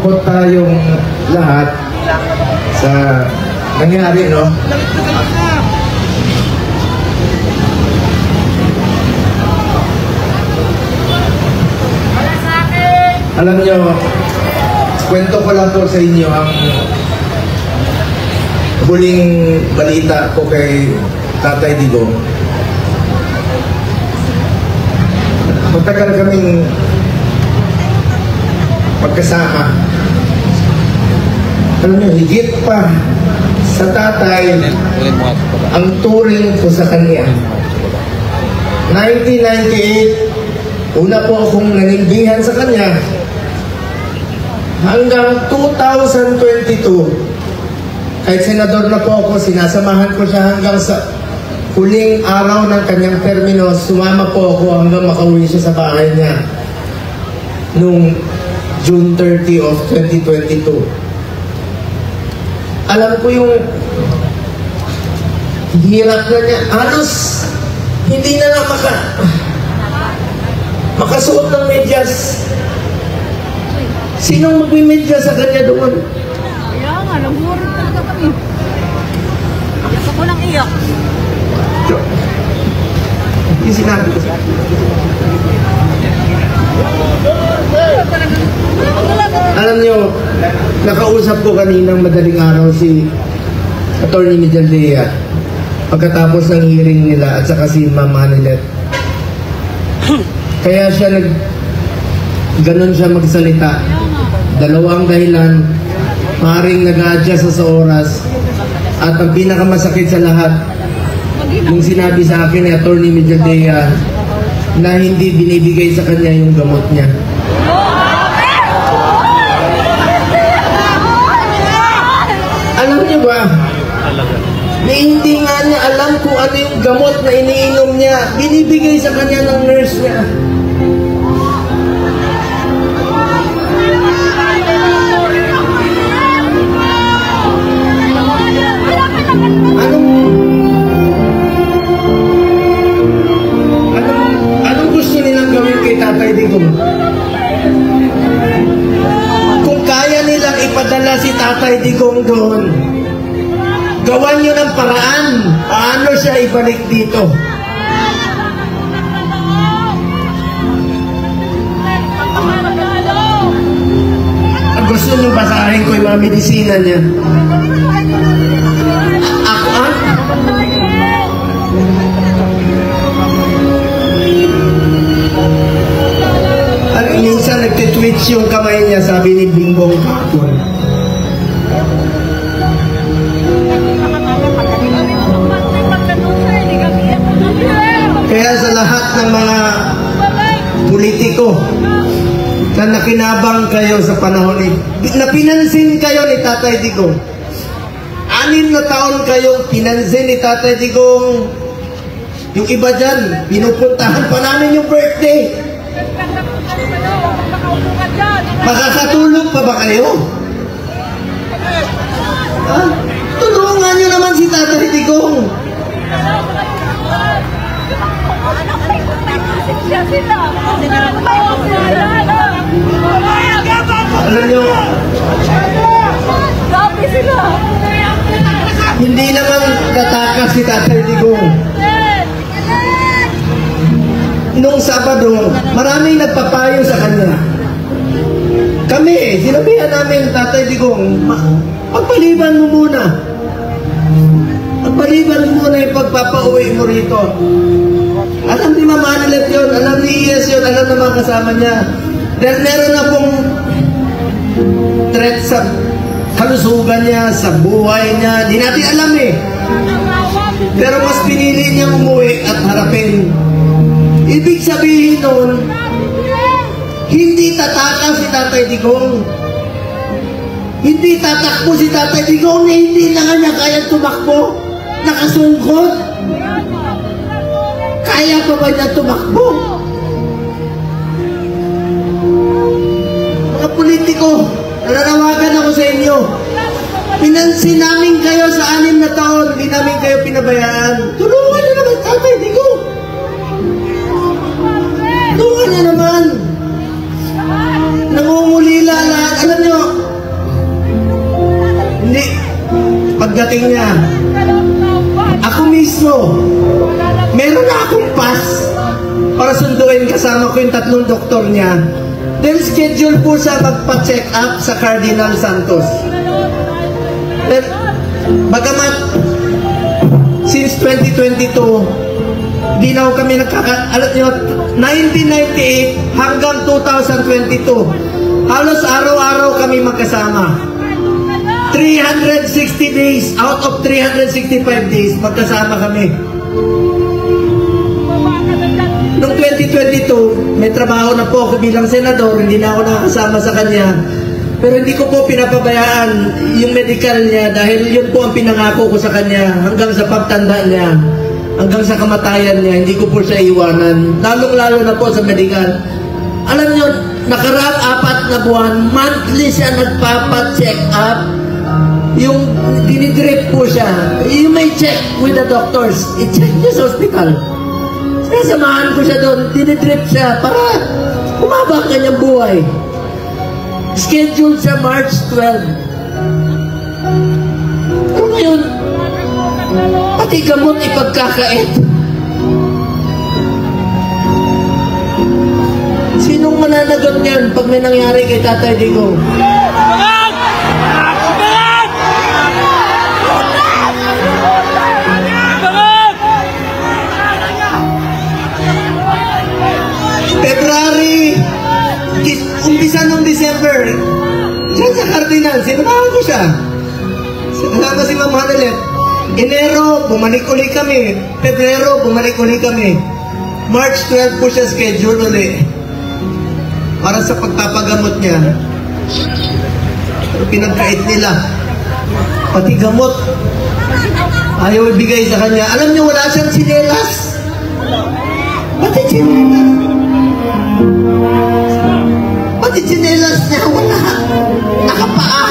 malungkot tayong lahat sa nangyari, no? Alam nyo, kwento ko lang po sa inyo ang huling balita ko kay Tatay Digong. Matagal kaming magkasama. Alam nyo, higit pa sa tatay ang turing ko sa kanya. 1998, una po akong nanimbihan sa kanya. Hanggang 2022, kahit senador na po ako, sinasamahan ko siya hanggang sa huling araw ng kanyang termino. Sumama po ako hanggang makauwi siya sa bahay niya noong June 30 of 2022. Alam ko yung hirap na niya. Halos hindi na lang makasuot ng medyas. Sinong magme-medyas sa kanya doon? Kaya nga, nagmurot talaga kami. Iyak ako lang iyak. Yung sinabi ko. Alam nyo, nakausap ko kaninang madaling araw si Atty. Mijaldea pagkatapos ng hearing nila at saka si Ma'am Hanilet. Kaya siya ganon siya magsalita. Dalawang dahilan, maaaring nag-a-adjust sa oras, at ang pinakamasakit sa lahat, yung sinabi sa akin ni Atty. Mijaldea na hindi binibigay sa kanya yung gamot niya. Alam niyo ba, na hindi nga niya alam kung ano yung gamot na iniinom niya, binibigay sa kanya ng nurse niya. Anong gusto nilang gawin kay Tatay Digong? Kung kaya nilang ipadala si Tatay Digong doon, gawan nyo ng paraan paano siya ibalik dito. Ang gusto nyo basahin ko yung mga medisina niya. Minsan nagtitwitch yung kamay niya, sabi ni Bingbong Kakun. Kaya sa lahat ng mga politiko na nakinabang kayo sa panahon na pinansin kayo ni Tatay Digong, 6 na taon kayong pinansin ni Tatay Digong. Yung iba dyan, pinupuntahan pa namin yung birthday. Makakatulog pa ba kayo? Ha? Tulungan nyo naman si Tatay Digong. Alam nyo, hindi naman tatakas si Tatay Digong. Noong Sabado, maraming nagpapayo sa kanya. Kami, sinabihan namin, Tatay Digong, pagpaliban mo muna. Pagpaliban mo muna yung pagpapauwi mo rito. Alam ni Ma'am Hanilet yun, alam ni Iyes yun, alam ng mga kasama niya. Dahil meron na pong threat sa kalusugan niya, sa buhay niya. Di natin alam eh. Pero mas pinili niya umuwi at harapin. Ibig sabihin nun, hindi tatakas si Tatay Digong. Hindi tatakbo si Tatay Digong na hindi na nga niya kaya tumakbo. Nakasungkot. Kaya pa ba niya tumakbo? Mga politiko, nananawagan ako sa inyo. Pinansin namin kayo sa 6 na taon, hindi namin kayo pinabayaan. Tulungan niyo naman Tatay Digong. Tulungan niyo naman. Nangungulila lahat. Alam niyo, meron na akong pass para sunduin kasama ko yung 3 doktor niya. Then schedule po siya magpa-check up sa Cardinal Santos. Then, bagamat since 2022, di na kami alam nyo, 1998 hanggang 2022, halos araw-araw kami magkasama. 360 days, out of 365 days, magkasama kami. Noong 2022, may trabaho na po ako bilang senador, hindi na ako nakasama sa kanya. Pero hindi ko po pinapabayaan yung medical niya dahil yun po ang pinangako ko sa kanya hanggang sa pagtanda niya, hanggang sa kamatayan niya, hindi ko po siya iwanan. Lalong-lalo na po sa medical. Alam niyo, nakaraang 4 na buwan, monthly siya nagpapa-check up. Yung dinidrip po siya. You may check with the doctors. I-check niya sa hospital. Sinasamahan ko siya doon, dinidrip siya para umaba ang kanyang buhay. Scheduled sa March 12. Pero ngayon, pati gamot ipagkakait. Sinong mananagot niyan pag may nangyari kay Tatay Digong? February, umpisa nung December, siya sa Cardinal, sinamahan ko siya. Sinamahan ko si Ma'am Hanelet. Enero, bumalik uli kami. Pebrero, bumalik uli kami. March 12 po siya schedule uli para sa pagpapagamot niya. Pero pinagkait nila. Pati gamot, ayaw ibigay sa kanya. Alam niyo, wala siyang sinelas. Pati sinelas. Pati sinelas niya, wala. Nakapaa.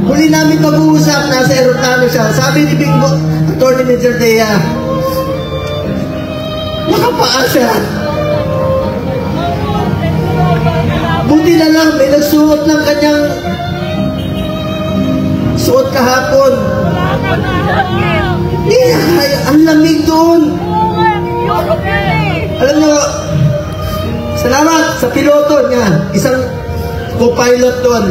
Huli namin mag-uusap, nasa aeroplano siya. Sabi ni Bingo, Atty. Major Dea, nakapaa siya. Buti na lang, may nagsuot ng kanyang suot kahapon. Ang lamig doon. Alam nyo, salamat sa piloto niya, isang co-pilot doon.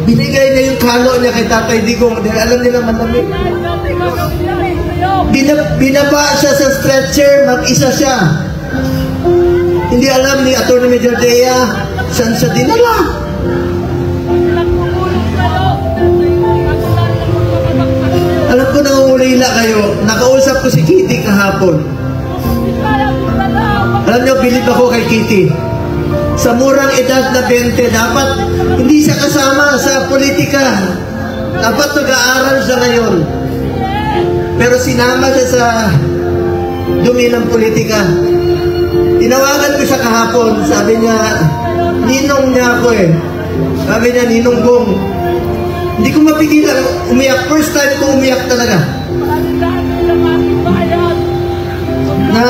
Binigay niya yung kalo niya kay Tatay Digong dahil alam nila malamig. Binaba siya sa stretcher, mag-isa siya. Hindi alam ni Atty. Major Dea saan siya dinala. Alam ko nangungulila kayo, nakausap ko si Kitty kahapon. Alam niyo, bilib ako kay Kitty. Sa murang edad na 20, dapat hindi siya kasama sa politika. Dapat nag-aaral siya ngayon. Pero sinama siya sa dumi ng politika. Tinawagan ko siya kahapon. Sabi niya, ninong niya ako eh. Sabi niya, ninong Bong. Hindi ko mapigilan umiyak. First time ko umiyak talaga. Na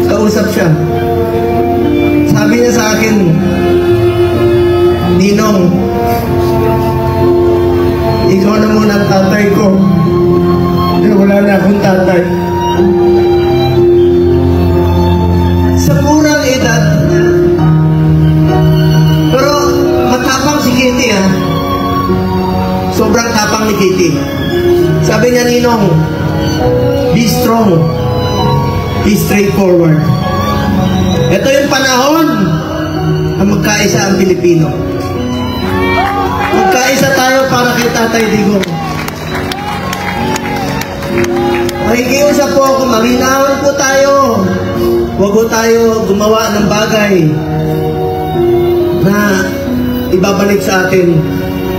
kausap siya. Sabi niya sa akin, Ninong, ikaw na muna ang tatay ko. Dahil wala na akong tatay. Sa murang edad, pero matapang si Kitty ha. Sobrang tapang ni Kitty. Sabi niya, Ninong, be strong, be straightforward. Ito yung panahon na magkaisa ang Pilipino. Magkaisa tayo para kay Tatay Digong. Makikiusap po ako, maghinawan po tayo. Huwag po tayo gumawa ng bagay na ibabalik sa atin.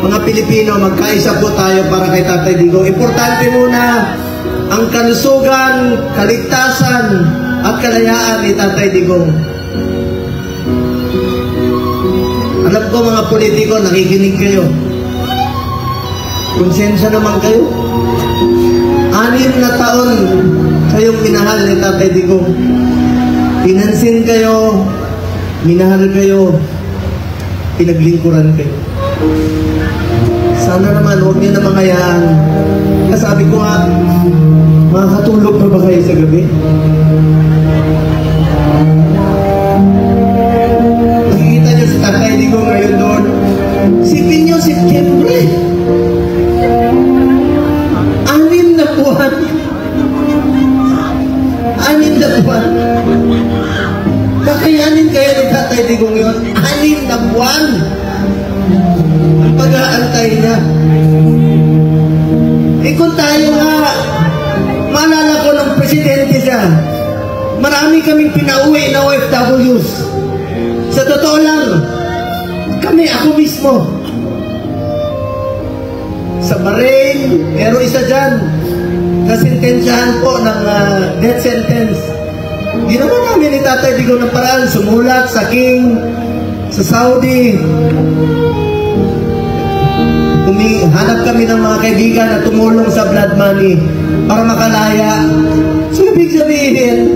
Mga Pilipino, magkaisa po tayo para kay Tatay Digong. Importante muna ang kalusugan, kaligtasan, at kalayaan ni Tatay Digong. Alam ko mga politiko, nakikinig kayo. Konsensya naman kayo. 6 na taon kayong minahal ni Tatay Digong. Pinansin kayo, minahal kayo, pinaglingkuran kayo. Sa Sana naman, huwag niyo na mangayaan. Sabi ko nga, makakatulog pa ba kayo sa gabi? Nakikita niyo si Tatay Digong ngayon doon. Sipin niyo, September. 6 na buwan. 6 na buwan. Kakayanin kaya ni Tatay Digong yun? 6 na buwan. Ang pag-aantay niya. Kung tayo nga, maalala ko ng presidente siya, marami kaming pinauwi na OFWs. Sa totoo lang, kami, ako mismo, sa Bahrain, pero isa dyan, kasintensyahan po ng death sentence. Ginawa namin ni Tatay Digong ng paraan, sumulat sa King, sa Saudi. Hanap kami ng mga kaibigan na tumulong sa blood money para makalaya. So, ibig sabihin,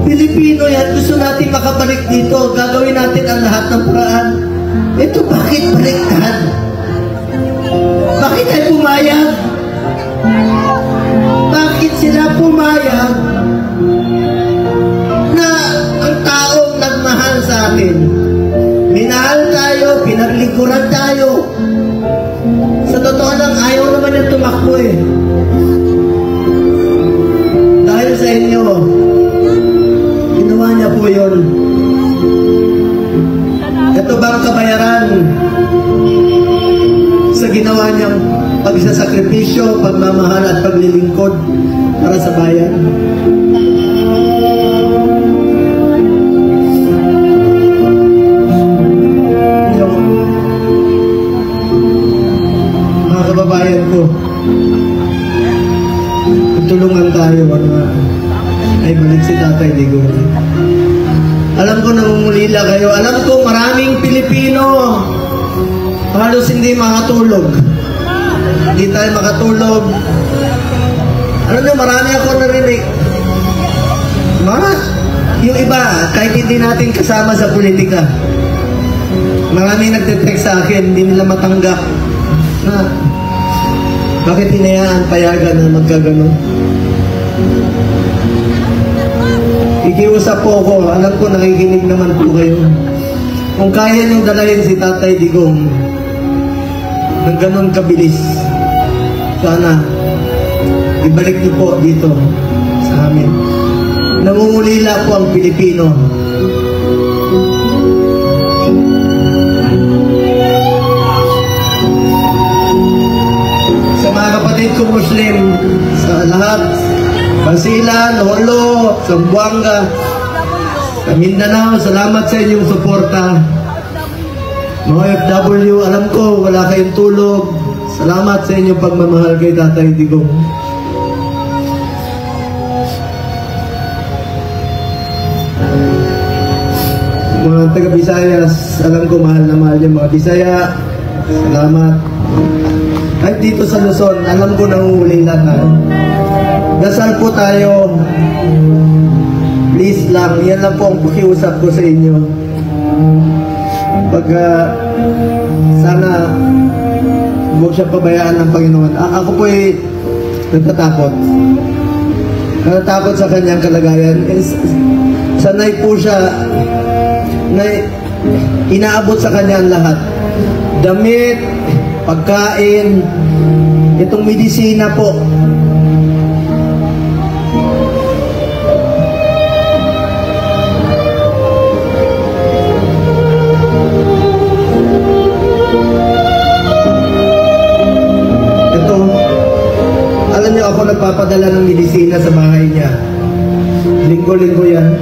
Pilipino yan, gusto natin makabalik dito. Gagawin natin ang lahat ng paraan. Ito, bakit baliktad? Bakit ay pumayag? Bakit sila pumayag na ang taong nagmahal sa atin? Minahal tayo, pinaglingkuran tayo. Sa totoo lang, ayaw naman yung tumakbo eh. Dahil sa inyo, ginawa niya po yun. Ito bang kabayaran sa ginawa niyang pagsasakripisyo, pagmamahal at paglilingkod para sa bayan? Kababayan ko, tulungan tayo ay balik si Tatay Digong. Alam ko nangungulila kayo. Alam ko maraming Pilipino halos hindi makatulog. Hindi tayo makatulog. Alam nyo, marami ako narinig. Yung iba, kahit hindi natin kasama sa politika, marami nagte-text sa akin, hindi nila matanggap na bakit hinayaan payagan na magkaganon? Ikiusap po ako, alam ko nakikinig naman po kayo. Kung kaya niyong dalahin si Tatay Digong ng ganon kabilis, sana ibalik niyo po dito sa amin. Nangungulila po ang Pilipino. Mga kapatid ko Muslim sa lahat, Basilan, Holo, Zamboanga, sa Mindanao, salamat sa inyong suporta. Mga OFW, alam ko wala kayong tulog, salamat sa inyong pagmamahal kay Tatay Digong. Mga taga-Bisayas, alam ko mahal na mahal yung mga Bisaya, salamat. Kahit dito sa Luzon, alam ko nanguhuling lahat. Dasal po tayo. Please lang, yan lang po ang pakiusap ko sa inyo. Pag sana huwag siya pabayaan ng Panginoon. Ako po ay natatakot. Natatakot sa kanyang kalagayan. Sanay po siya na inaabot sa kanya ang lahat. Damit, pagkain, itong medisina po. Ito, alam niyo ako nagpapadala ng medisina sa bahay niya. Linggo-linggo yan.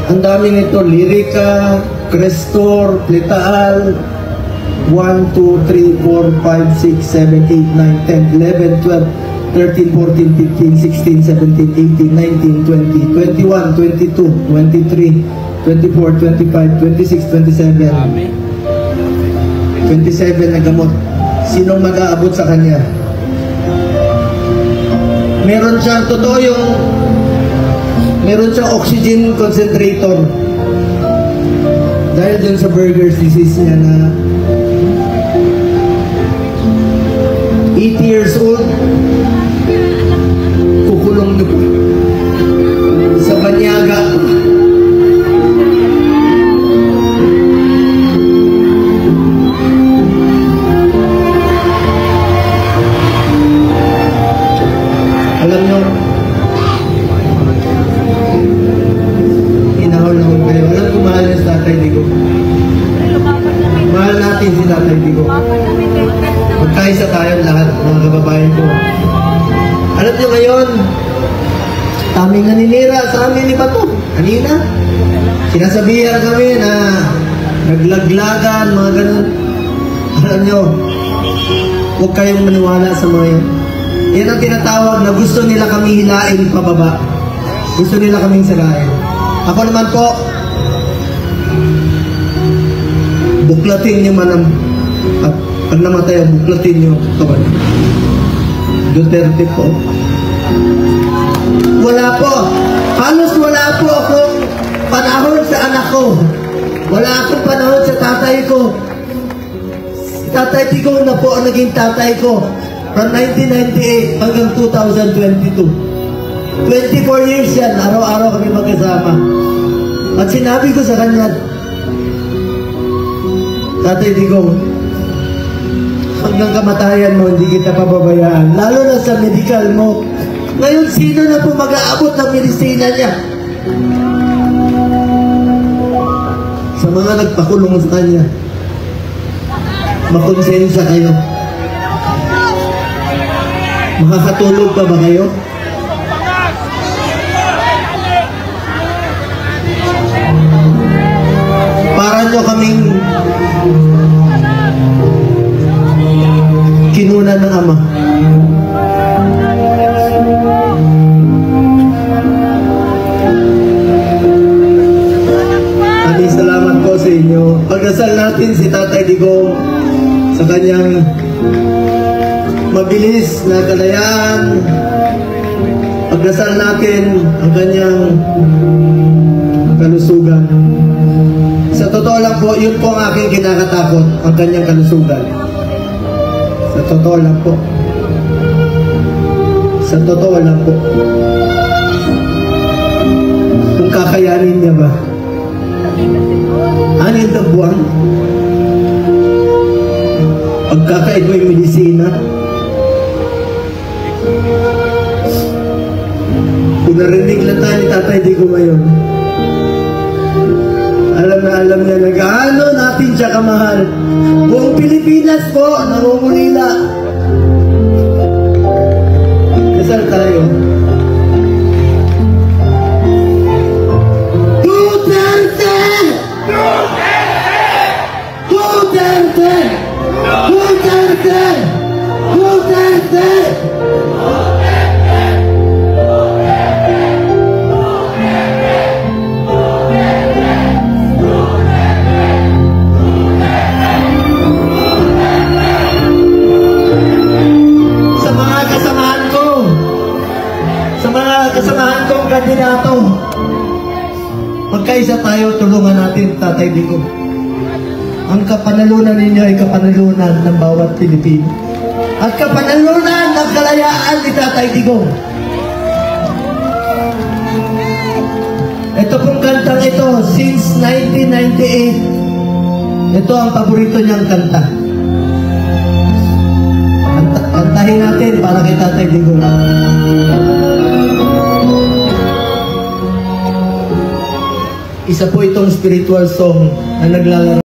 Ang dami nito, Lyrica, Crestor, Pletaal, 1, 2, 3, 4, 5, 6, 7, 8, 9, 10, 11, 12, 13, 14, 15, 16, 17, 18, 19, 20, 21, 22, 23, 24, 25, 26, 27. 27 na gamot. Sinong mag-aabot sa kanya? Meron siyang, totoo yung, meron siyang oxygen concentrator. Dahil dun sa Buerger's disease niya na 80 years old, kukulong niyo po sa banyaga. Alam niyo, inahol na ako kayo. Alam ko mahal niya si Tatay Digo. Mahal natin si Tatay Digo. Magkaisa tayo lahat, mga kababayan ko. Alam niyo ngayon, taming naninira sa amin ni Bato. Kanina, sinasabihan kami na naglaglagan, mga ganun. Alam niyo, huwag kayong maniwala sa mga yan. Yan ang tinatawag na gusto nila kami hilain pababa. Gusto nila kaming sagain. Ako naman po, buklatin niyo man at pag namatay, buklatin niyo kaban. Duterte po. Wala po. Halos wala po akong panahon sa anak ko. Wala akong panahon sa tatay ko. Si Tatay Digo na po ang naging tatay ko. From 1998 hanggang 2022. 24 years yan. Araw-araw kami magkasama. At sinabi ko sa kanya, Tatay Digo, hanggang kamatayan mo, hindi kita pababayaan. Lalo na sa medical mo. Ngayon, sino na po mag-aabot ng medisina niya? Sa mga nagpakulong sa kanya, makonsensya kayo. Makakatulog pa ba kayo? Para nyo kaming kinunan ng Ama. Maraming salamat po sa inyo. Pagdasal natin si Tatay Digo sa kanyang mabilis na kalayaan. Pagdasal natin ang kanyang kalusugan. Sa totoo lang po, yun po ang aking kinakatakot, ang kanyang kalusugan. Sa totoo lang po. Sa totoo lang po. Kung kakayanin niya ba? Anin na buwan? Pagkakain mo yung medisina? Kung narinig lang tayo ni Tatay Digo ngayon, alam niya na gaano natin siya kamahal. Buong Pilipinas po, nangungulila. Kasal tayo. Duterte! Duterte! Duterte! Duterte! Kasamahan kong kandidato, magkaisa tayo, tulungan natin Tatay Digo. Ang kapanalunan ninyo ay kapanalunan ng bawat Pilipino at kapanalunan ng kalayaan ni Tatay Digo. Ito pong kantang ito, since 1998, ito ang paborito niyang kanta. Kantahin natin para kay Tatay Digo. Isa po itong spiritual song na naglalaro.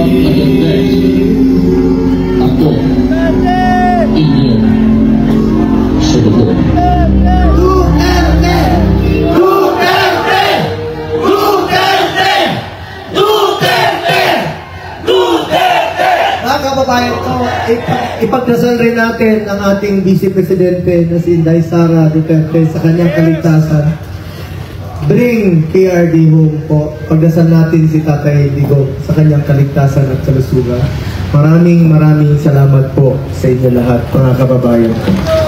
Magalenggues. Ako, inyong senador. Duterte! Duterte! Duterte! Duterte! Duterte! Mga kababayan ko, ipagdasal rin natin ang ating Vice Presidente na si Inday Sara Duterte sa kanyang kaligtasan. Bring PRD home po. Pagdasal natin si Tatay Digong sa kanyang kaligtasan at kalusugan. Maraming salamat po sa inyo lahat, mga kababayan ko.